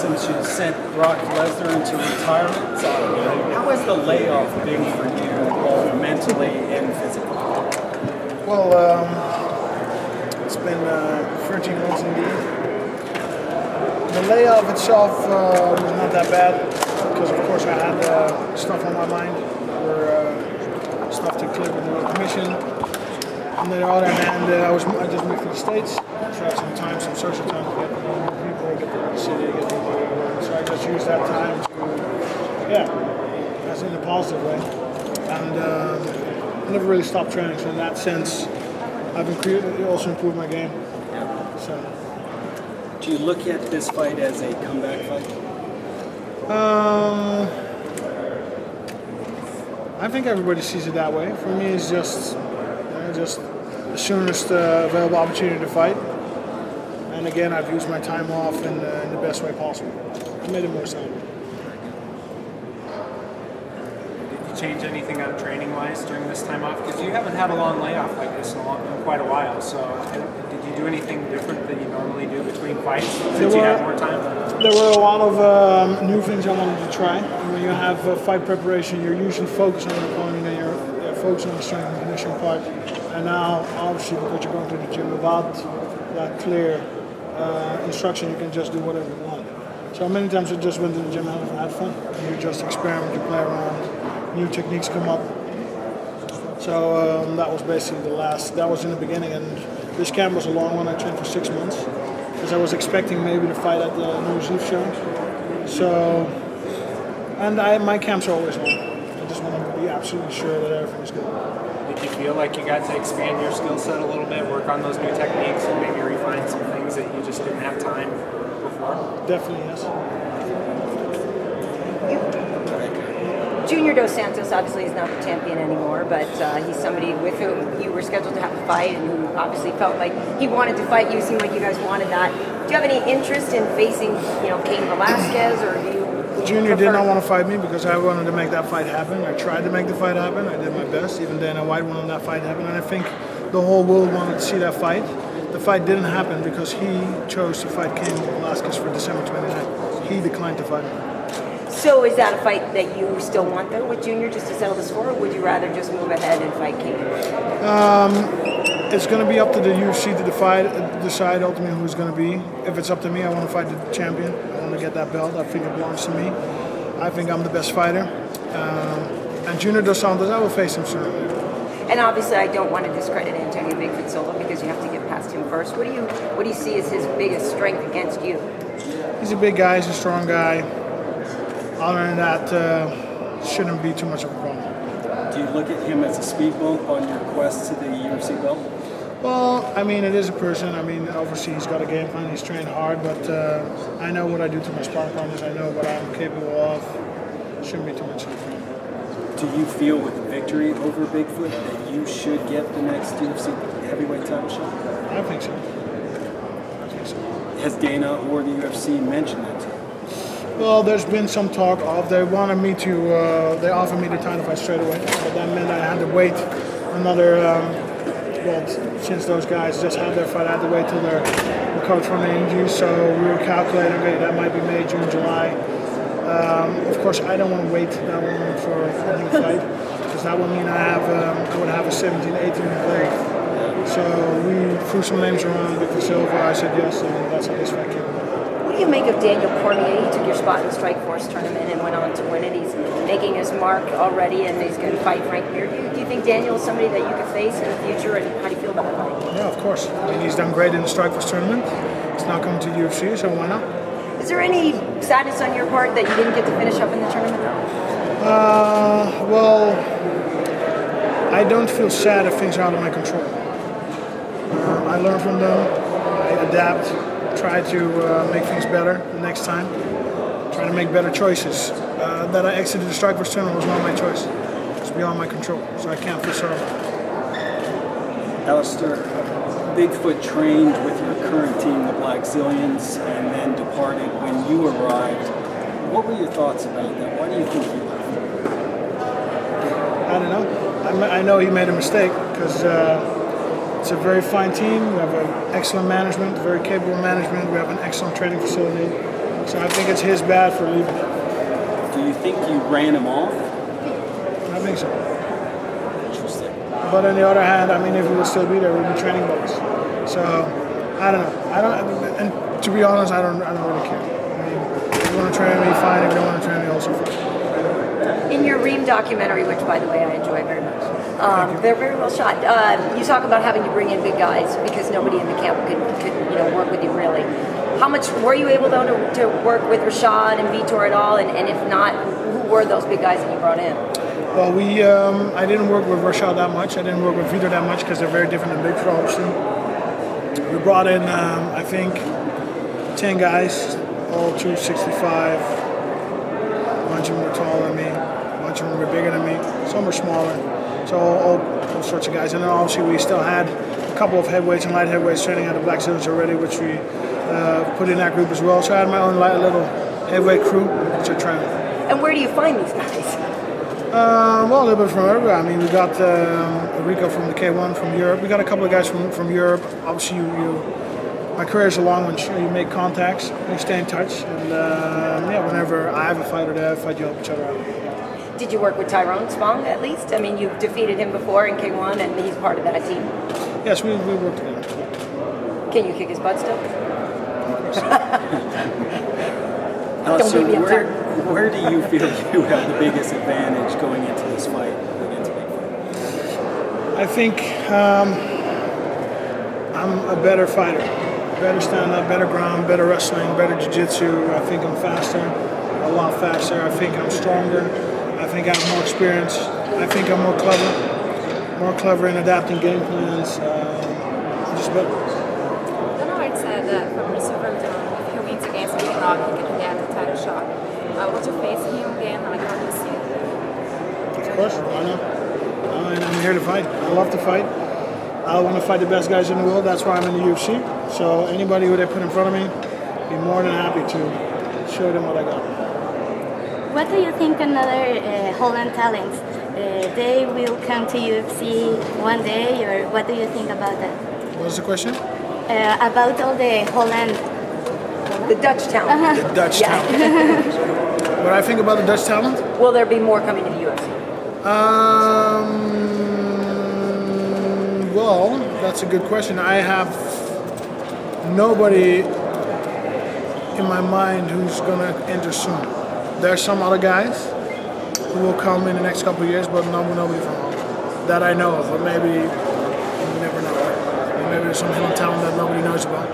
since you sent Brock Lesnar into retirement. How has the layoff been for you, both mentally and physically? Well, it's been 13 months indeed. The layoff itself was not that bad because, of course, I had stuff on my mind for stuff to clear with the commission. On the other hand, I just moved to the States, so I had some time, some social time to get to know people, get to know the city, get to know everyone. So I just used that time to, that's in a positive way. And I never really stopped training, so in that sense, I've also improved my game. So. Do you look at this fight as a comeback fight? I think everybody sees it that way. For me, it's just the soonest available opportunity to fight. And again, I've used my time off in the best way possible. I made it more simple. Did you change anything on training-wise during this time off? Because you haven't had a long layoff like this in quite a while. So did you do anything different than you normally do between fights since you have more time? There were a lot of new things I wanted to try. When you have fight preparation, you're usually focused on your opponent and you're focused on the strength and conditioning part. And now, obviously, because you're going to the gym without that clear instruction, you can just do whatever you want. So many times I just went to the gym and had fun. You just experiment, you play around, new techniques come up. So that was basically that was in the beginning. And this camp was a long one. I trained for 6 months because I was expecting maybe to fight at the New Year's Eve show. So, and my camps are always long. I just want to be absolutely sure that everything is good. Did you feel like you got to expand your skill set a little bit, work on those new techniques, and maybe refine some things that you just didn't have time before? Definitely, yes. Junior Dos Santos obviously is not the champion anymore, but he's somebody with whom you were scheduled to have a fight and who obviously felt like he wanted to fight you. It seemed like you guys wanted that. Do you have any interest in facing, Cain Velasquez, or do you? Junior did not want to fight me because I wanted to make that fight happen. I tried to make the fight happen. I did my best. Even Dana White wanted that fight happen, and I think the whole world wanted to see that fight. The fight didn't happen because he chose to fight Cain Velasquez for December 29th. He declined to fight me. So is that a fight that you still want, though, with Junior, just to settle the score, or would you rather just move ahead and fight Cain? It's going to be up to the UFC to decide ultimately who's going to be. If it's up to me, I want to fight the champion. I want to get that belt. I think it belongs to me. I think I'm the best fighter. And Junior Dos Santos, I will face him soon. And obviously, I don't want to discredit Antonio Bigfoot Silva because you have to get past him first. What do you see as his biggest strength against you? He's a big guy. He's a strong guy. Other than that, shouldn't be too much of a problem. Do you look at him as a speed bump on your quest to the UFC belt? Well, I mean, it is a person. I mean, obviously he's got a game plan. He's trained hard, but I know what I do to my sparring partners. I know what I'm capable of. Shouldn't be too much of a problem. Do you feel with the victory over Bigfoot that you should get the next UFC heavyweight title shot? I think so. Has Dana or the UFC mentioned that to you? Well, there's been some talk of they offered me the title fight straight away, but that meant I had to wait another. Since those guys just had their fight, I had to wait till they're recovered from the injury. So we were calculating, okay, that might be May, June, July. Of course, I don't want to wait that long for a new fight because that would mean I would have a 17, 18 play. So we threw some names around with Silva. I said yes, and that's how this fight came about. What do you make of Daniel Cormier? He took your spot in the Strikeforce tournament and went on to win it. He's making his mark already, and he's going to fight Frank Mir. Do you think Daniel is somebody that you could face in the future, and how do you feel about that? Yeah, of course. I mean, he's done great in the Strikeforce tournament. He's now coming to UFC, so why not? Is there any sadness on your part that you didn't get to finish up in the tournament? Well, I don't feel sad if things are out of my control. I learn from them. I adapt. Try to make things better the next time. Try to make better choices. That I exited the Strikeforce tournament was not my choice. It's beyond my control, so I can't feel sorry. Alistair, Bigfoot trained with your current team, the Black Zillions, and then departed when you arrived. What were your thoughts about that? Why do you think he left? I don't know. I know he made a mistake because it's a very fine team. We have an excellent management, very capable management. We have an excellent training facility. So I think it's his bad for leaving. Do you think you ran him off? I think so. Interesting. But on the other hand, I mean, if we would still be there, we'd be training buddies. So I don't know. And to be honest, I don't really care. I mean, if you want to train me, fine. If you don't want to train me, also fine. In your Reem documentary, which by the way I enjoy very much, they're very well shot. You talk about having to bring in big guys because nobody in the camp could work with you really. How much were you able though to work with Rashad and Vitor at all? And if not, who were those big guys that you brought in? Well, I didn't work with Rashad that much. I didn't work with Vitor that much because they're very different than Bigfoot, obviously. We brought in, I think, 10 guys, all 265. A bunch of them were taller than me. A bunch of them were bigger than me. Some were smaller. So all sorts of guys. And then obviously we still had a couple of heavyweights and light heavyweights training at the Black Zillions already, which we put in that group as well. So I had my own little heavyweight crew which I trained. And where do you find these guys? Well, a little bit from everywhere. I mean, we got Rico from the K-1 from Europe. We got a couple of guys from Europe. Obviously, my career is a long one. Sure, you make contacts, you stay in touch, and whenever I have a fight or they have a fight, you help each other out. Did you work with Tyrone Spong at least? I mean, you've defeated him before in K1, and he's part of that team. Yes, we worked together. Can you kick his butt still? So where do you feel you have the biggest advantage going into this fight against Bigfoot? I think I'm a better fighter. Better stand-up, better ground, better wrestling, better jiu-jitsu. I think I'm faster, a lot faster. I think I'm stronger. I think I have more experience. I think I'm more clever in adapting game plans. I'm just better. I know it said that from Silva if he wins against Bigfoot, he can get the title shot. Would you face him again? Like, how do you see it? Of course, why not? I'm here to fight. I love to fight. I want to fight the best guys in the world. That's why I'm in the UFC. So anybody who they put in front of me, be more than happy to show them what I got. What do you think another Holland talents? They will come to UFC one day, or what do you think about that? What was the question? About all the Holland. The Dutch talent. The Dutch talent. What I think about the Dutch talent? Will there be more coming to the UFC? Well, that's a good question. I have nobody in my mind who's going to enter soon. There's some other guys who will come in the next couple of years, but nobody from Holland that I know of. But maybe, you never know. Maybe there's some hidden talent that nobody knows about.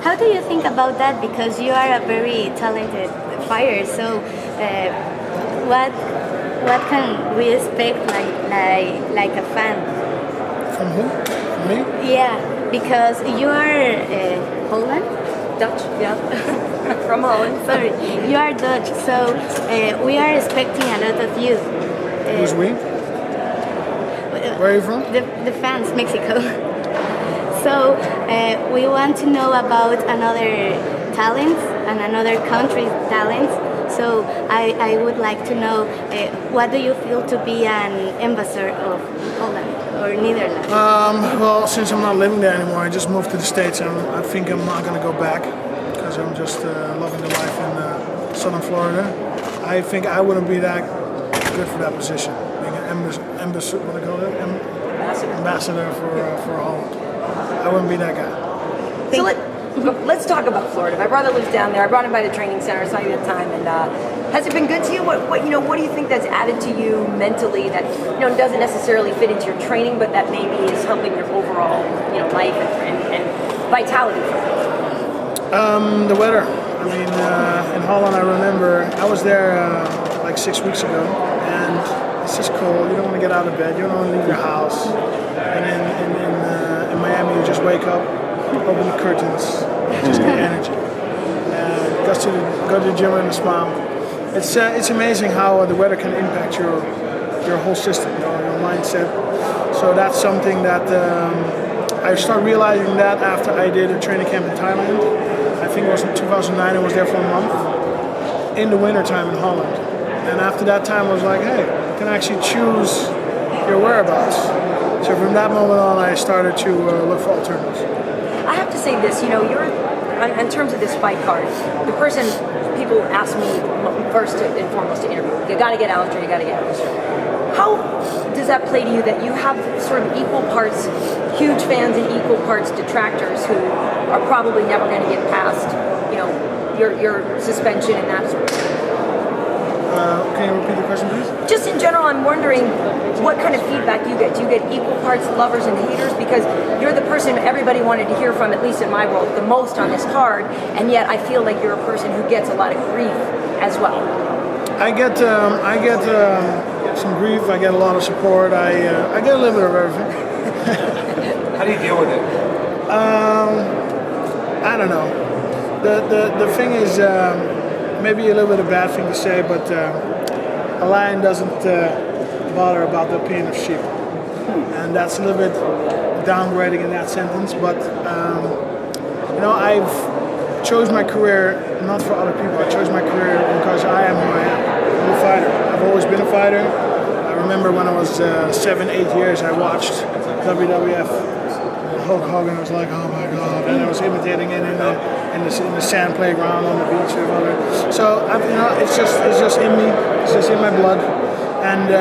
How do you think about that? Because you are a very talented fighter. So, what can we expect like a fan? From who? From me? Yeah, because you are Holland. Dutch, yeah. From Holland. Sorry, you are Dutch. So we are expecting a lot of you. Who's we? Where are you from? The fans, Mexico. So we want to know about another talents and another country's talents. So I would like to know what do you feel to be an ambassador of Holland or Netherlands? Well, since I'm not living there anymore, I just moved to the States, and I think I'm not going to go back because I'm just loving the life in southern Florida. I think I wouldn't be that good for that position, being an ambassador for Holland. I wouldn't be that guy. So let's talk about Florida. My brother lives down there. I brought him by the training center, saw you at the time, and has it been good to you? What do you think that's added to you mentally that doesn't necessarily fit into your training, but that maybe is helping your overall life and vitality? The weather. I mean, in Holland, I remember I was there like 6 weeks ago, and it's just cold. You don't want to get out of bed. You don't want to leave your house. And in Miami, you just wake up, open the curtains, just get energy. Go to the gym and a smile. It's amazing how the weather can impact your whole system, your mindset. So that's something that I started realizing that after I did a training camp in Thailand. I think it was in 2009. I was there for a month in the wintertime in Holland. And after that time, I was like, hey, you can actually choose your whereabouts. So from that moment on, I started to look for alternatives. I have to say this, you're in terms of this fight card, the person people ask me first and foremost to interview, you got to get Alistair, you got to get Alistair. How does that play to you that you have sort of equal parts huge fans and equal parts detractors who are probably never going to get past, your suspension and that sort of thing? Can you repeat the question, please? Just in general, I'm wondering what kind of feedback you get. Do you get equal parts lovers and haters? Because you're the person everybody wanted to hear from, at least in my world, the most on this card, and yet I feel like you're a person who gets a lot of grief as well. I get some grief. I get a lot of support. I get a little bit of everything. How do you deal with it? I don't know. The thing is, maybe a little bit of a bad thing to say, but a lion doesn't bother about the opinion of sheep, and that's a little bit downgrading in that sentence. But I've chose my career not for other people. I chose my career because I am who I am. I'm a fighter. I've always been a fighter. I remember when I was 7-8 years, I watched WWF. Hulk Hogan was like, oh my God, and I was imitating it in the sand playground on the beach or whatever. So it's just in me. It's just in my blood. And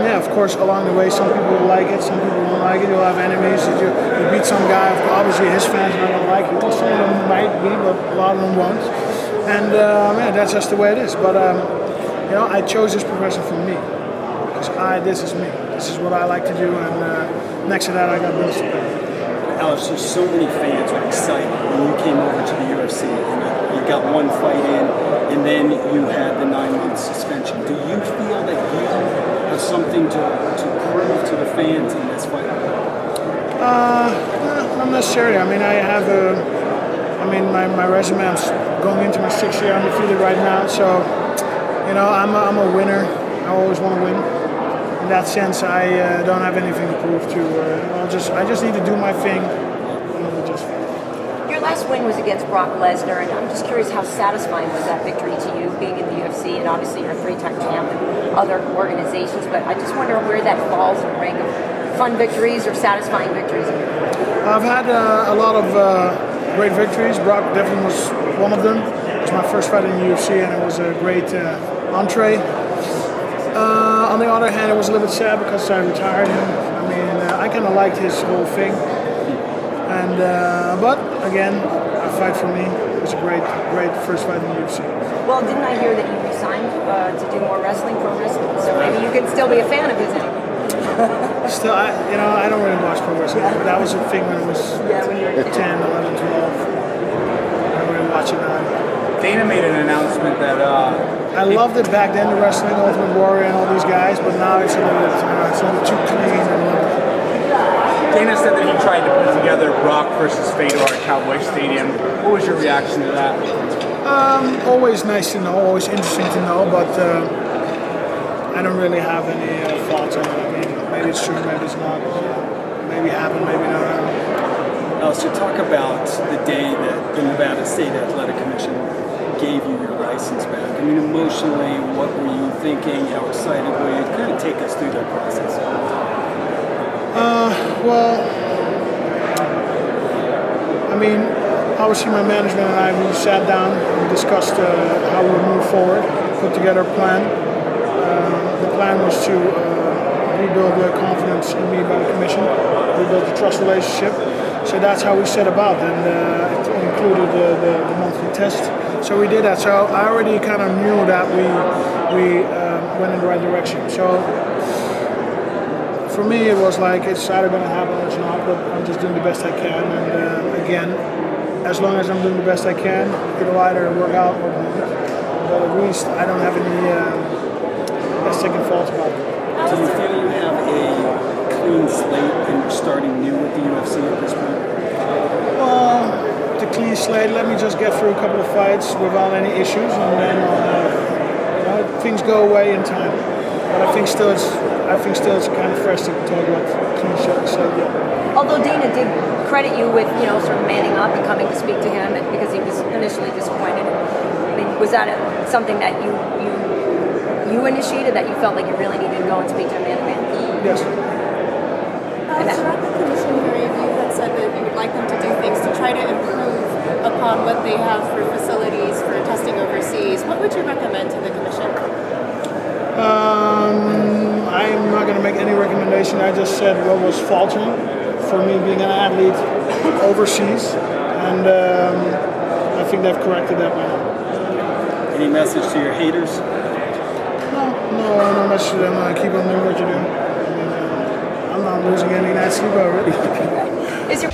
of course, along the way, some people will like it, some people won't like it. You'll have enemies. You beat some guy. Obviously, his fans are not gonna like you. Some of them might be, but a lot of them won't. And that's just the way it is. But I chose this profession for me because this is me. This is what I like to do. And next to that, I got bills to pay. Alistair, so many fans were excited when you came over to the UFC and you got one fight in, and then you had the 9-month suspension. Do you feel that you have something to prove to the fans in this fight? Not necessarily. I mean, my resume, I'm going into my 6th year undefeated right now, so I'm a winner. I always want to win. In that sense, I don't have anything to prove to. I just need to do my thing. Your last win was against Brock Lesnar, and I'm just curious how satisfying was that victory to you, being in the UFC, and obviously you're a 3-time champ in other organizations. But I just wonder where that falls in the rank of fun victories or satisfying victories. I've had a lot of great victories. Brock definitely was one of them. It was my first fight in the UFC, and it was a great entree. On the other hand, it was a little bit sad because I retired him. I mean, I kind of liked his whole thing. And but again, a fight for me. It was a great first fight in the UFC. Well, didn't I hear that you resigned to do more wrestling, pro wrestling? So maybe you could still be a fan of his anymore. Still, I don't really watch pro wrestling. But that was a thing when I was when you were 10, 11, 12. I don't really watch it now. Dana made an announcement that I loved it back then, the wrestling, Ultimate Warrior, and all these guys. But now it's a little bit too clean and. Dana said that he tried to put together Brock versus Fedor at Cowboy Stadium. What was your reaction to that? Always nice to know, always interesting to know, but I don't really have any thoughts on it. I mean, maybe it's true, maybe it's not. Maybe it happened, maybe not. Alistair, talk about the day that the Nevada State Athletic Commission gave you your license back. I mean, emotionally, what were you thinking? How excited were you? Kind of take us through that process. Well, I mean, obviously my management and I, we sat down and discussed how we would move forward, put together a plan. The plan was to rebuild the confidence in me by the commission, rebuild the trust relationship. So that's how we set about, and it included the monthly test. So we did that. So I already kind of knew that we went in the right direction. So for me, it was like it's either going to happen or it's not, but I'm just doing the best I can. And again, as long as I'm doing the best I can, it'll either work out or not. But at least I don't have any second thoughts about it. Do you feel you have a clean slate and you're starting new with the UFC at this point? The clean slate, let me just get through a couple of fights without any issues, and then things go away in time. But I think still it's kind of fresh to talk about clean slate. Yeah. Although Dana did credit you with, sort of manning up and coming to speak to him because he was initially disappointed. I mean, was that something that you initiated, that you felt like you really needed to go and speak to him man to man? Yes. Throughout the commission hearing, you had said that you would like them to do things to try to improve upon what they have for facilities for testing overseas, what would you recommend to the commission? I'm not going to make any recommendation. I just said what was faltering for me being an athlete overseas, and I think they've corrected that by now. Any message to your haters? No message to them. Keep on doing what you're doing. I mean, I'm not losing any night sleep over it. Is your